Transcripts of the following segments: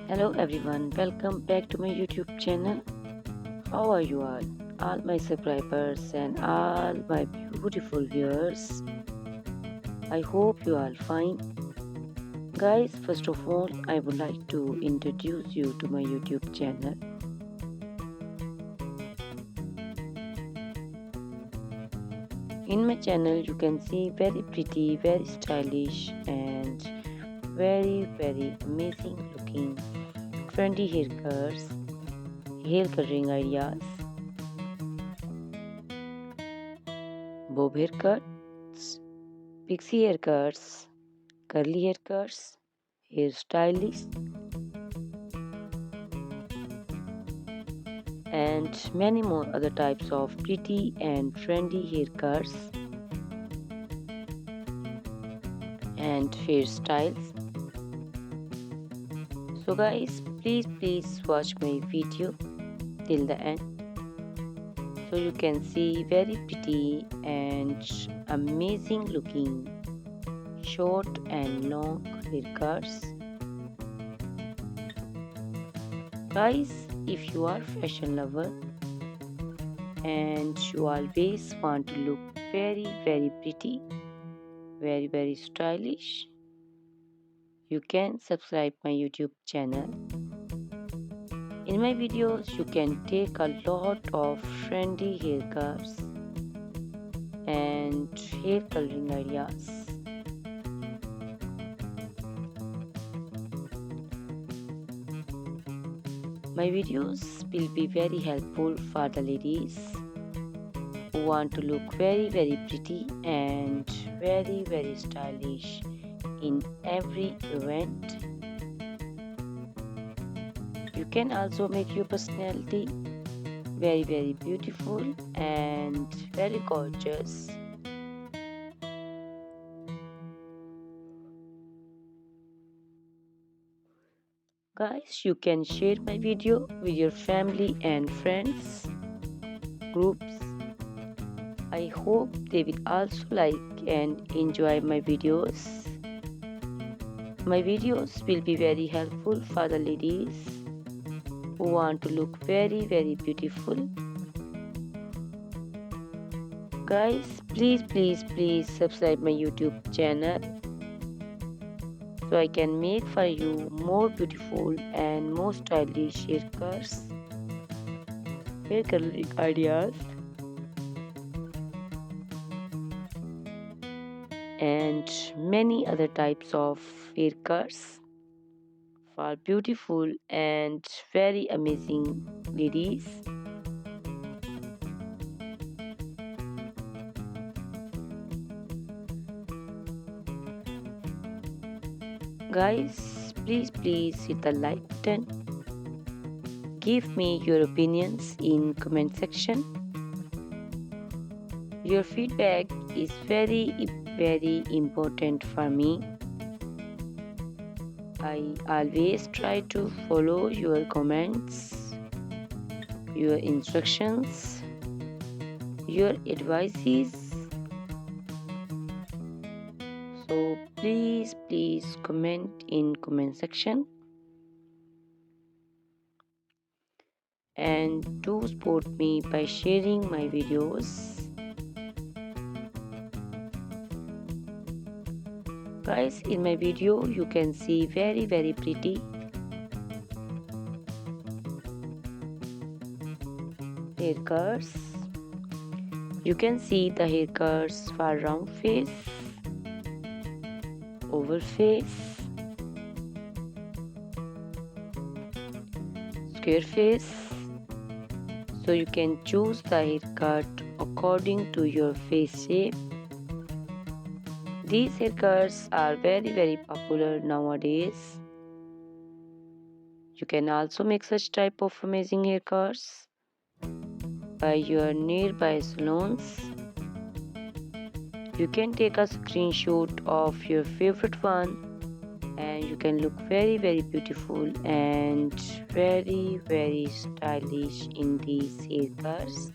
Hello everyone, welcome back to my YouTube channel. How are you all my subscribers and all my beautiful viewers? I hope you are fine. Guys, first of all, I would like to introduce you to my YouTube channel. In my channel, you can see very pretty, very stylish, and very amazing looking trendy haircuts, hair coloring ideas, bob haircuts, pixie haircuts, curly haircuts, hairstylists, and many more other types of pretty and trendy haircuts and hairstyles. So guys, please watch my video till the end so you can see very pretty and amazing looking short and long haircuts. Guys, if you are fashion lover and you always want to look very pretty, very stylish, you can subscribe my YouTube channel. In my videos you can take a lot of trendy haircuts and hair coloring ideas. My videos will be very helpful for the ladies who want to look very pretty and very stylish in every event. You can also make your personality very beautiful and very gorgeous. Guys, you can share my video with your family and friends groups. I hope they will also like and enjoy my videos. My videos will be very helpful for the ladies who want to look very beautiful. Guys, please subscribe my YouTube channel so I can make for you more beautiful and more stylish haircuts, hair coloring ideas, and many other types of haircuts for beautiful and very amazing ladies. Guys, please hit the like button. Give me your opinions in comment section. Your feedback is very important for me. I always try to follow your comments, your instructions, your advices. So please comment in comment section and do support me by sharing my videos. Guys, in my video you can see very pretty haircuts. You can see the haircuts for round face, oval face, square face. So you can choose the haircut according to your face shape. These haircuts are very popular nowadays. You can also make such type of amazing haircuts by your nearby salons. You can take a screenshot of your favorite one and you can look very beautiful and very stylish in these haircuts.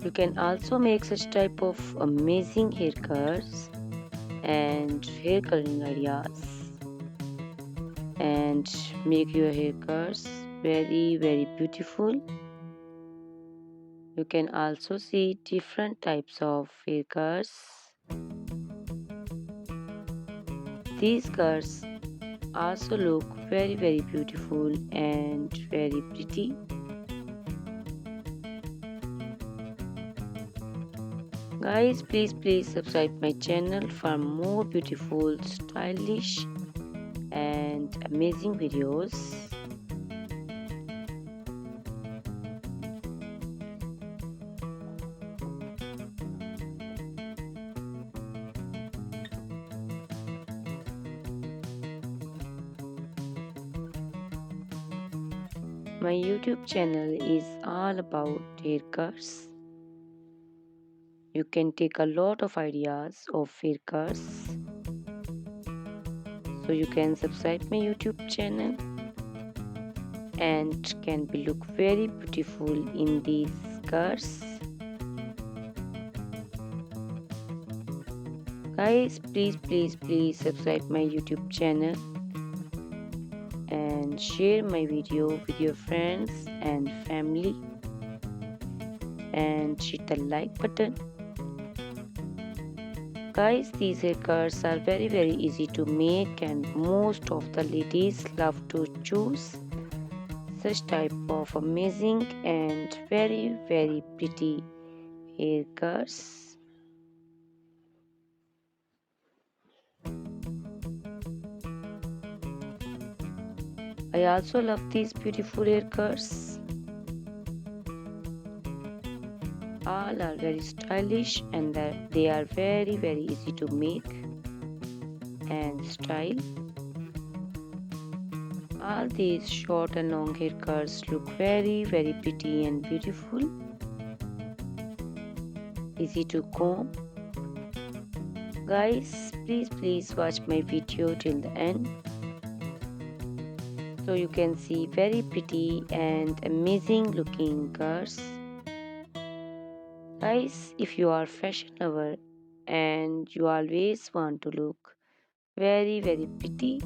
You can also make such type of amazing haircuts and hair coloring ideas and make your haircuts very beautiful. You can also see different types of haircuts. These cuts also look very beautiful and very pretty. Guys, please subscribe my channel for more beautiful, stylish and amazing videos. My YouTube channel is all about haircuts. You can take a lot of ideas of haircuts. So you can subscribe my YouTube channel and can be look very beautiful in these cuts. Guys, please subscribe my YouTube channel and share my video with your friends and family and hit the like button. Guys, these haircuts are very easy to make and most of the ladies love to choose such type of amazing and very pretty haircuts. I also love these beautiful haircuts. All are very stylish and they are very easy to make and style. All these short and long haircuts look very pretty and beautiful. Easy to comb. Guys, please watch my video till the end so you can see very pretty and amazing looking curls. Guys, if you are fashion lover and you always want to look very pretty,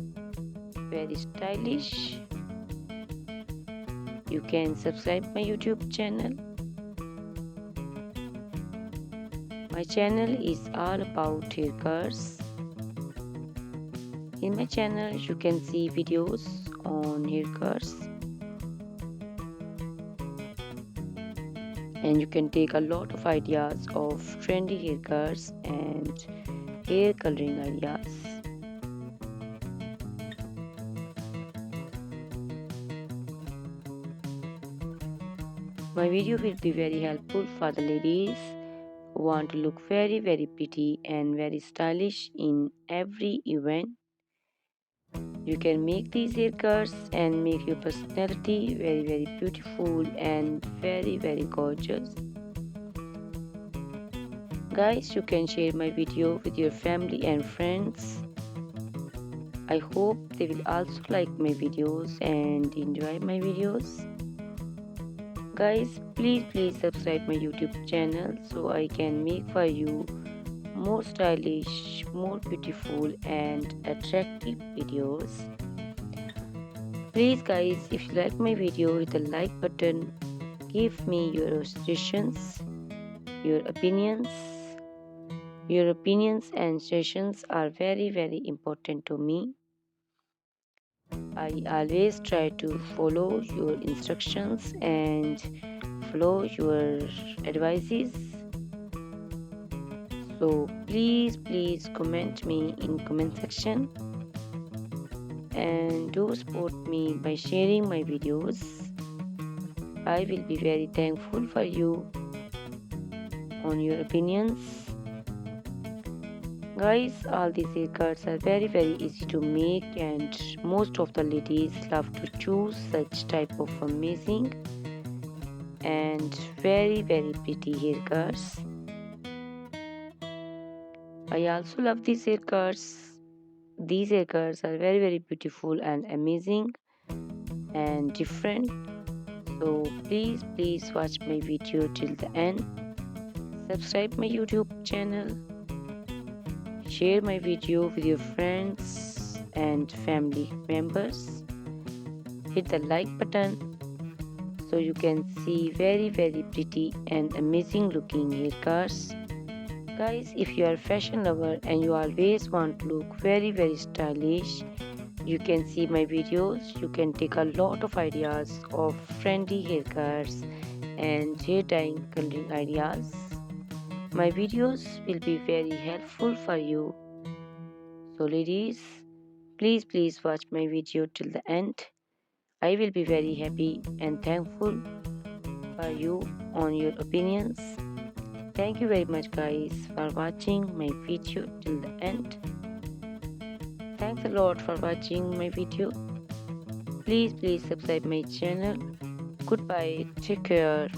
very stylish, you can subscribe my YouTube channel. My channel is all about haircuts. In my channel you can see videos on haircuts and you can take a lot of ideas of trendy haircuts and hair coloring ideas. My video will be very helpful for the ladies who want to look very pretty and very stylish in every event. You can make these haircuts and make your personality very beautiful and very gorgeous. Guys, you can share my video with your family and friends. I hope they will also like my videos and enjoy my videos. Guys, please subscribe my YouTube channel so I can make for you more stylish, more beautiful and attractive videos. Please guys, if you like my video, hit the like button. Give me your suggestions, your opinions. Your opinions and suggestions are very important to me. I always try to follow your instructions and follow your advices. So please comment me in comment section and do support me by sharing my videos. I will be very thankful for you on your opinions. Guys, all these haircuts are very easy to make and most of the ladies love to choose such type of amazing and very pretty haircuts. I also love these haircuts. These haircuts are very beautiful and amazing and different. So please watch my video till the end subscribe my YouTube channel, share my video with your friends and family members, hit the like button so you can see very pretty and amazing looking haircuts. Guys, if you are a fashion lover and you always want to look very stylish, you can see my videos. You can take a lot of ideas of trendy haircuts and hair dyeing coloring ideas. My videos will be very helpful for you. So ladies, please watch my video till the end. I will be very happy and thankful for you on your opinions. Thank you very much guys for watching my video till the end. Thanks a lot for watching my video. Please subscribe my channel. Goodbye. Take care.